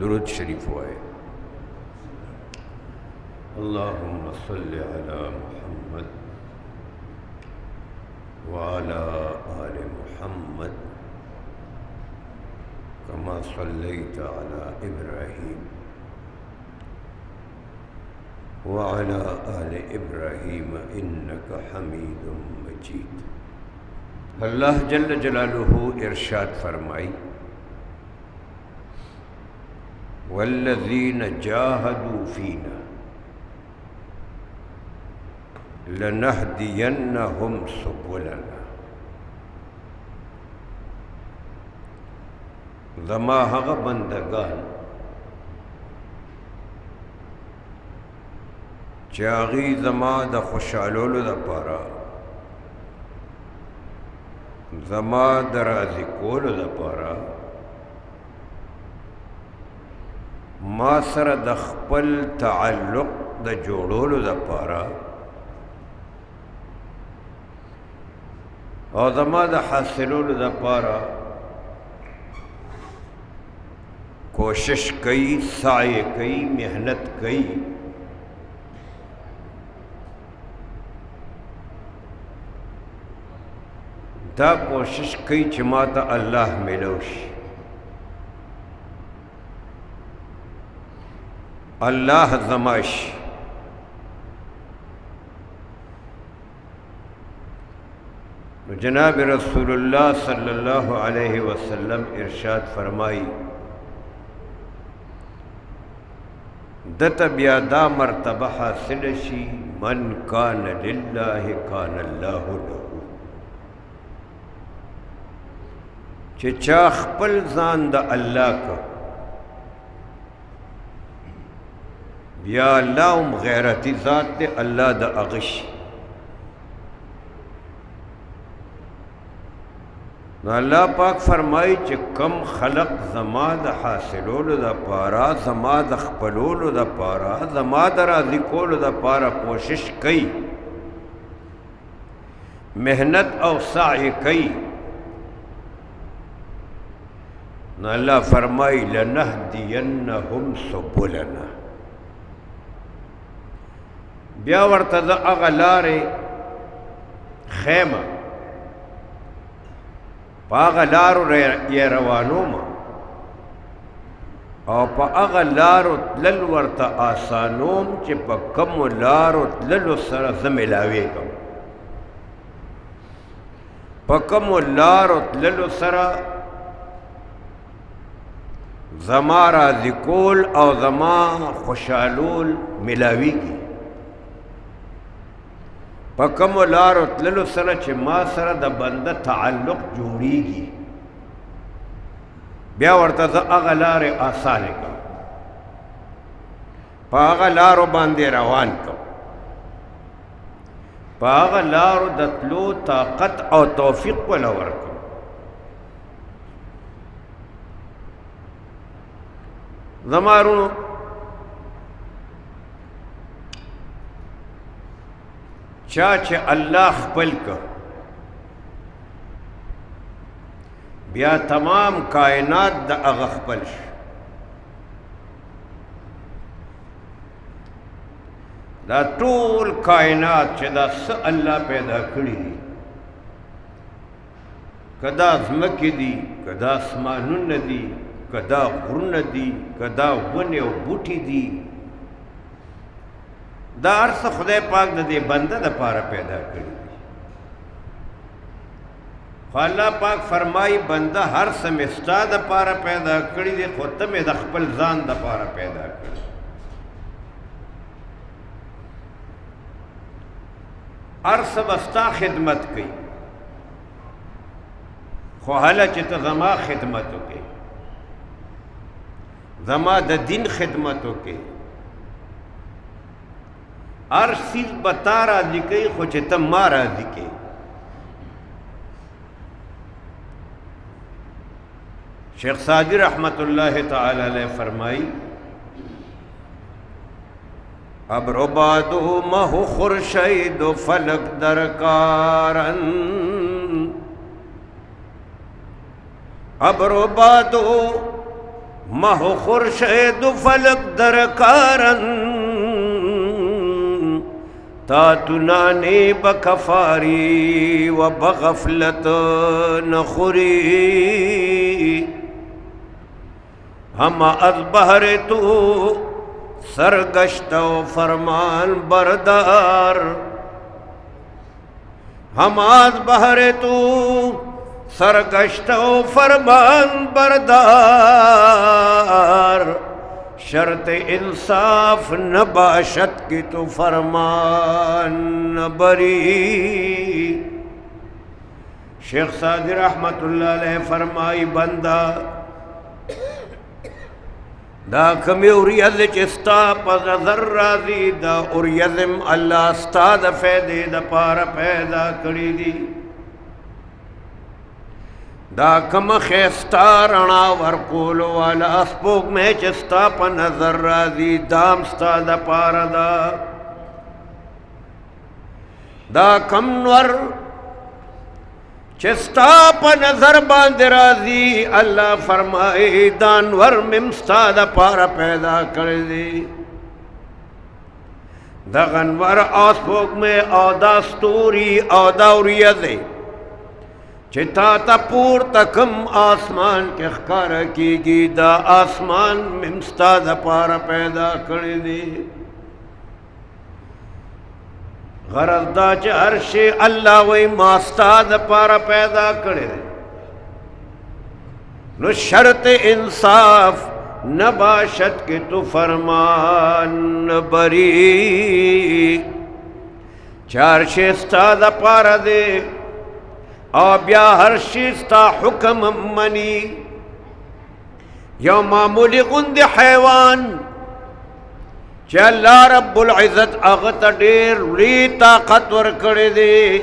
درود شریف ہوئے اللہم صلی علی محمد وعلی آل محمد کما صلیت علی ابراہیم وعلی آل ابراہیم انک حمید مجید۔ اللہ جل جلالہ ارشاد فرمائی والذین جاہدوا فینا لنہدینہم سبلنا۔ زما هغه بندگان چې هغوی زما د خوشحالولو دپاره زما د راضي کولو دپاره ما سره د خپل تعلق د جوړولو دپاره او زما د حاصلولو دپاره کوشش کئی، سعی کئی، محنت کئی، دا کوشش کئی چې ما ته الله ملو شي، الله زما شي۔ جناب رسول اللہ صلی اللہ علیہ وسلم ارشاد فرمائی دته بیا دا مرتبه حاصل شي من کان لله کان الله له، چې چا خپل ځان د الله که بیا الله هم غیرتی ذات دی، الله د هغه شي۔ نو اللہ پاک فرمائی چې کم خلق زما د حاصلولو دپاره، زما د خپلولو دپاره، زما د راضي کولو دپاره کوشش کوي، محنت او سعی کوي، نو اللہ فرمائی لنهدینهم سبلنا، بیا ورته زه هغه لارې خیمه، پا هغه لارو یې روانوم او په هغه لارو تلل ورته آسانوم چې په کومو لارو تللو سره زه ملاویږم، په کومو لارو تللو سره زما راضي کول او زما خوشحالول ملاویږي، په کومو لارو تللو سره چې ما سره د بنده تعلق جوړیږي، بیا ورته زه هغه لارې آسانې کړم، په هغه لارو باندې روان کړم، په هغه لارو د تلو طاقت او توفیق وله ورکړم۔ زما وروڼو چا چې الله خپل که بیا تمام کائنات د هغه خپل شي، دا ټول کائنات چې دا څه الله پیدا کړي دي، که دا ځمکې دي، که دا اسمانونه دي، که دا غرونه دي، که دا ونې او بوټي دي، دا هر څه خدای پاک د دې بنده دپاره پیدا کړي دي، خو الله پاک فرمایي بنده هر څه مې ستا دپاره پیدا کړي دي، خو ته مې د خپل ځان دپاره پیدا کړي، هر څه به ستا خدمت کوي، خو هله چې ته زما خدمت وکړې، زما د دین خدمت وکړې، ہر چیز بتا راضی کئی خو چې ته ما راضی کئی۔ شیخ سعدی رحمت اللہ تعالی علیہ فرمائی ابر بادو مہ خورشید و فلک درکارن، ابر بادو مه خورشید فلک درکارن تا تنانے بکفاری و بغفلت نخوری ہم از بہر تو سرگشت و فرمان بردار ہم از بہر تو سرگشت و فرمان بردار شرط انصاف نباشت کی تو فرمان بری شیخ سعدی رحمت اللہ علیہ فرمائی بندہ دا کمی اوریز چستا پا نظر راضی دا اوریزم اللہ ستا دا فیدے دا پارا پیدا کری دی دا کم خیستا رنا ورکولو والا اسپوک میں چستا پا نظر راضی دام ستا دا پارا دا کم نور چستا پا نظر باند راضی اللہ فرمائے دانور ممستا دا پارا پیدا کر دی دا غنور آسپوک میں اودا ستوری اودا اوریزے چتا تا پور تکم آسمان کے خکار کی گی دا آسمان ممستا دا پارا پیدا کر دی غرض دا چه عرش اللہ وی ماستا دا پارا پیدا کرے نو شرط انصاف نباشت کے تو فرمان بری چار شستا دا پارا دے او بیا ہر شستا حکم منی یو معمولی غند حیوان چه اللہ رب العزت اغتا دیر ری طاقت ورکڑی دے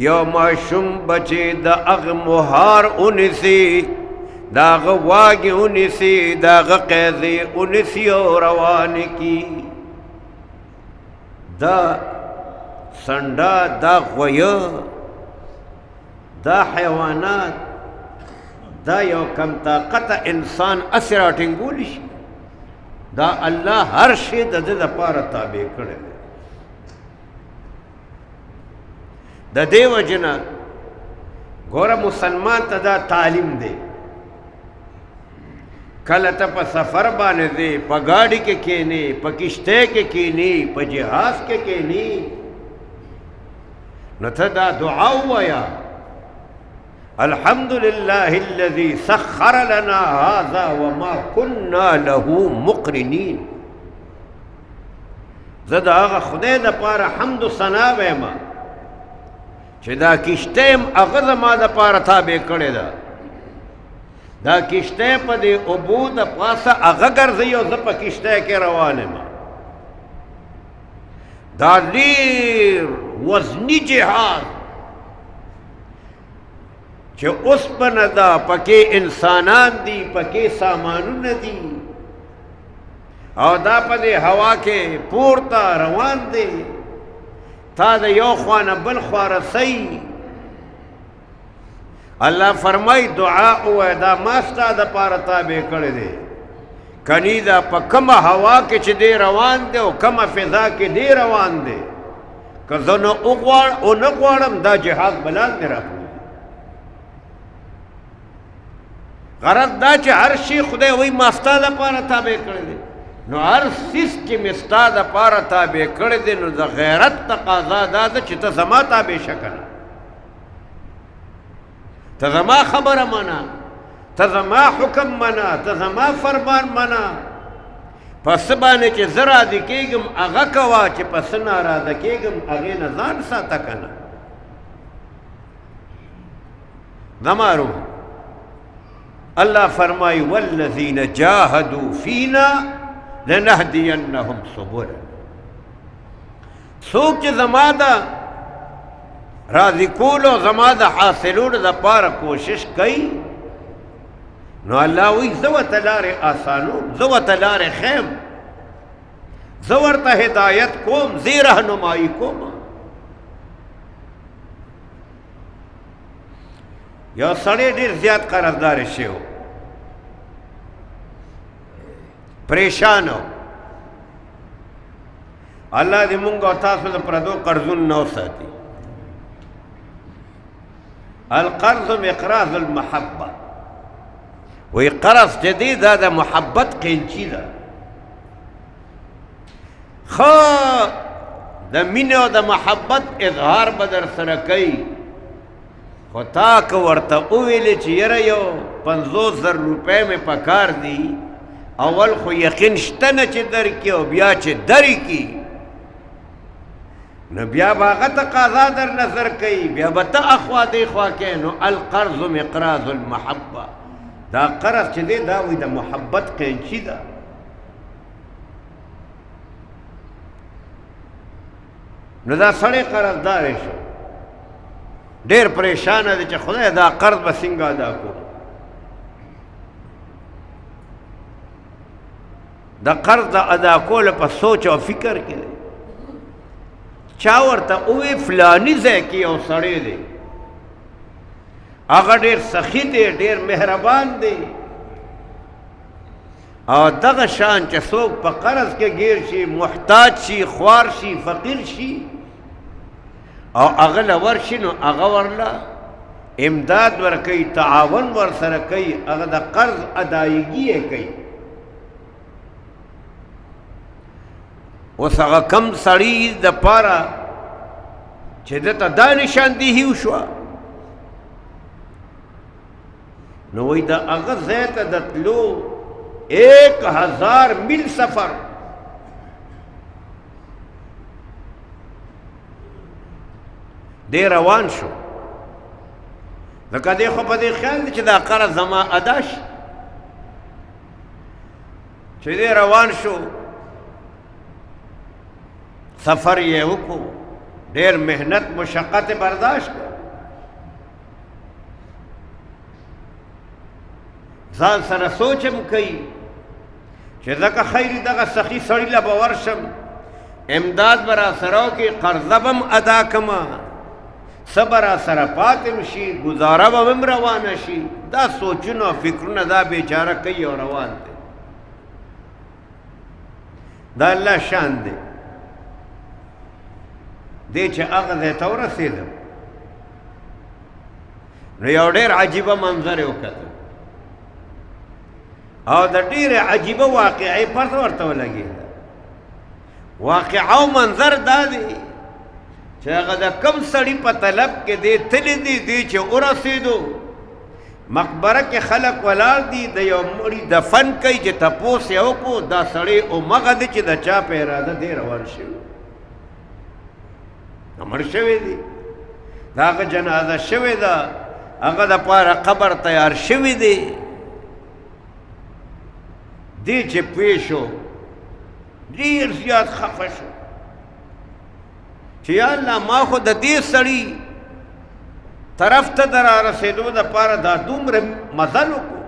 یو معشوم بچے دا اغ مہار انسی دا اغ واگی انسی دا اغ قیدی انسی و روان کی دا سنڈا دا غویا دا حیوانات دا یو کم طاقت انسان اسرا ٹنگولی دا اللہ ہر شی دا دا پارا تابع کرے دا دیو جنا گورا مسلمان تا دا تعلیم دے کلتا پا سفر بانے دے پا گاڑی کے کینے پا کشتے کے کینے پا جہاز کے کینے نتا دا دعا ہوا یا الحمدللہ الذی سخر لنا هذا وما كنا له مقرنین زدا آغا خدای دا پارا حمد و ثنا ویما چه دا کشتیم اغز ما دا پارا تابع کرے دا کشتے پا دے ابو دا پاسا اغا گرزی و زپا کشتے کے روانے ما دا دیر وزنی جہاز چه اس پن دا پکے انسانان دی پکے سامانون دی او دا پا دے ہوا کے پورتا روان دے تا دا یو خوانا بل خوار سی اللہ فرمائی دعا اوہ دا ماستا دا پارا تابع کر دے کنی دا پا کم ہوا کے چھ دے روان دے او کم فضا کے دے روان دے کہ زن اغوار او نغوارم دا جہاز بلان دے رکھو غرض دا چه هر شی خدای وی ماستا دا پارا تابع کرده نو هر سیس چه مستا دا پارا تابع کرده نو دا غیرت تقاضا دا دا چه تا زما تابع شکن تا زما خبر منا تا زما حکم منا تا زما فرمان منا پس بانے چه زرا دکیگم اغا کوا چه پس نارا دکیگم اغی نزان ساتا کنا زمارو اللہ فرمائی والذین جاہدوا فینا لنہدینہم سبلا سوک چه زمادہ راضی کولو زمادہ حاصلون دا پارا کوشش کئی نو اللہ وی زو تلار آسانو زو تلار خیم زور تا ہدایت کوم زی رہنمائی کوم یو سڑے دیر زیاد قرضدار شیو پریشان ہو. الله دې مونږ او تاسو د پردو قرضون نه وساتي. القرض مقراض المحبه، وی قرض جدید دا د محبت قینچی ده. خو د مینې او د محبت اظهار به در سره کوي، خو تا که ورته وویلې چې یاره یو 50,000 روپۍ مې پکار دي، اول خو یقین شته نه چې درکړي، او بیا چې درکړي نو بیا به هغه تقاضا در نظر کوي، بیا به ته اخوا دی خوا کوې. نو القرض مقراض المحبه، دا قرض چې دی دا وایي د محبت قینچي ده. نو دا سړی قرضدارې شو، ډېر پریشانه دی چې خدای دا قرض به څنګه ادا کړو. د قرض د ادا کولو په سوچ او فکر کې دی. چا ورته ووی فلاني ځای کې یو سړی دی، هغه ډېر سخي دی، ډېر مهربان دی، او دغه شان چې څوک په قرض کې گیر شي، محتاج شي، خوار شي، فقیر شي، او هغه له ورشي، نو هغه ورله امداد ورکوي، تعاون ورسره کوي، هغه د قرض ادایګي یې کوي. اوس هغه کم سړي د پاره چې دته دا نشاندهي وشوه، نو وایي د هغه ځای ته د تلو 1000 میل سفر، دی روان شو. لکه دی خو په دې خیال دی چې دا قرض زما ادا شي. چې دی روان شو، سفر یې وکړو، ډېر محنت مشقت برداشت کړ، ځان سره سوچ هم کوي چې ځکه خیر دغه سخي سړي له به ورشم، امداد به را سره وکړي، قرضه به هم ادا کړمه، څه به را سره پاتې شي، ګزاره به هم روانه شي. دا سوچونه او فکرونه دا بیچاره کوي او روان دی. دا الله شان دی. دی چې هغه ځای ته ورسېدم، نو یو ډېر عجیبه منظر یې وکتل، او د ډېرې عجیبه واقعې پرته ورته ولګېده. واقعه او منظر دا دی چې هغه د کم سړي په طلب کې دی تللی دی. دی چې ورسېدو، مقبره کې خلک ولاړ دي، د یو مړي دفن کوي، چې تپوس یې وکړو دا سړی همغه دی چې د چا په اراده دی روان شوي، مړ شوی دی، د هغه جنازه شوې ده، هغه دپاره قبر تیار شوی دی. دی چې پوه شو، ډېر زیات خفه شو چې یا الله ما خو د دې سړي طرف ته د را رسېدو دپاره دا دومره مزل وکړو،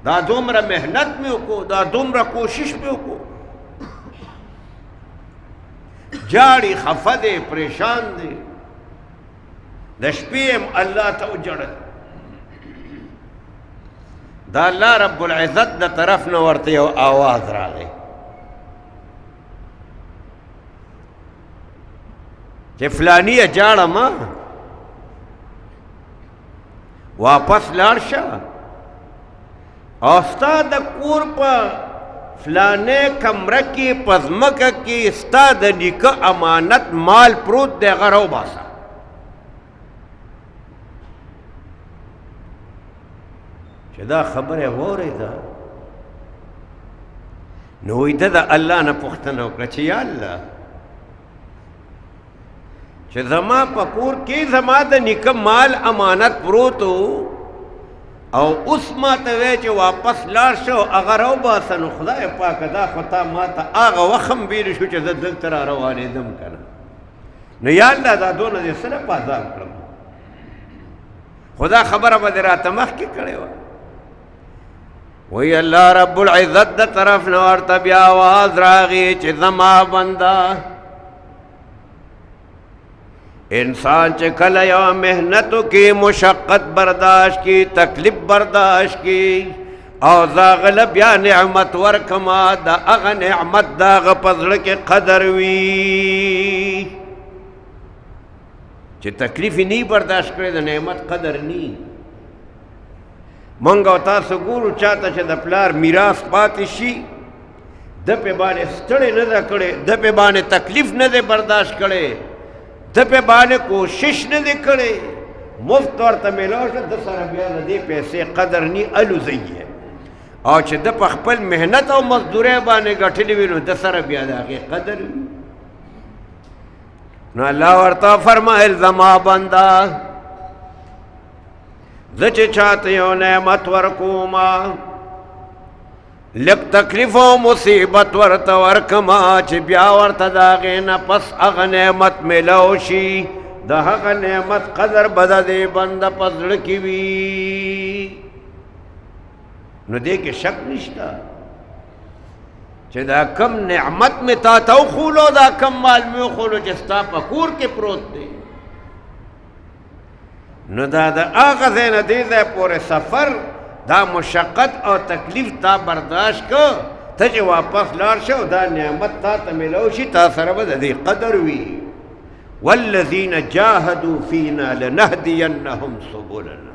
دا دومره محنت مې وکړو، دا دومره کوشش مې وکړو. جاړي، خفه دی، پریشان دی. د شپې هم الله ته وجړل. دا الله رب العزت د طرف نه ورته یو آواز راغی چې فلانیه جاړه ما واپس لاړ شه، او ستا د کور په فلانه کمره کې په ځمکه کې ستا د نیکه امانت مال پروت دی، هغه راوباسه. چې دا خبره واورېده، نو وایي ده د الله نه پوښتنه وکړه چې یا الله، چې زما په کور کې زما د نیکه مال امانت پروت و، او اوس ما ته وایې چې واپس لاړ شو، هغه راوباسه. نو خدای پاکه دا خو تا ما ته هغه وخت هم ویلي شو چې زه دلته را روانېدم که نه. نو یا الله دا دونه دې څه لپاره ځان کړم، خو دا خبره به دې راته مخکې کړې وه. وی الله رب العزت د طرف نه ورته بیا آواز راغی چې زما بنده، انسان چې کله یو محنتو کې مشقت برداشت کی، تکلیف برداشت کی، او داغله بیا نعمت ورکما دا اغه نعمت داغه پزړه کې قدر وی چې تکلیف نه برداشت کړي د نعمت قدر نی مونږ او تاسو ګورو چاته چې د پلار میراث پاتې شي د په باندې ستړی نه ده کړی د په باندې تکلیف نه ده برداشت کړی د په باندې کوشش نه ده کړی مفت ورته میلاو شه د سره بیا د دې پیسې قدر نی الوزي او چې د په خپل محنت او مزدورۍ باندې ګټلې وي نو د سره بیا د هغې قدر وي نو الله ورته فرمایل زما بنده زه چې چاته یو نعمت ورکوما لږ تکلیف او مصیبت ورته ورکما چې بیا ورته د هغې نه پس هغه نعمت میلاو شي د هغه نعمت قدر به د دې بنده په زړه کې وي نو دې کې شک نشته چې دا کم نعمت مې تا ته وښولو دا کم مال مې وښولو چې ستا په کور کې پروت دی نو دا د هغه ځای نه دې ځای پورې سفر دا مشقت او تکلیف تا برداشت که ته چې واپس لاړ شه او دا نعمت تا ته میلاو شي تا سره به د دې قدر وي والذین جاهدوا فینا لنهدینهم سبلنا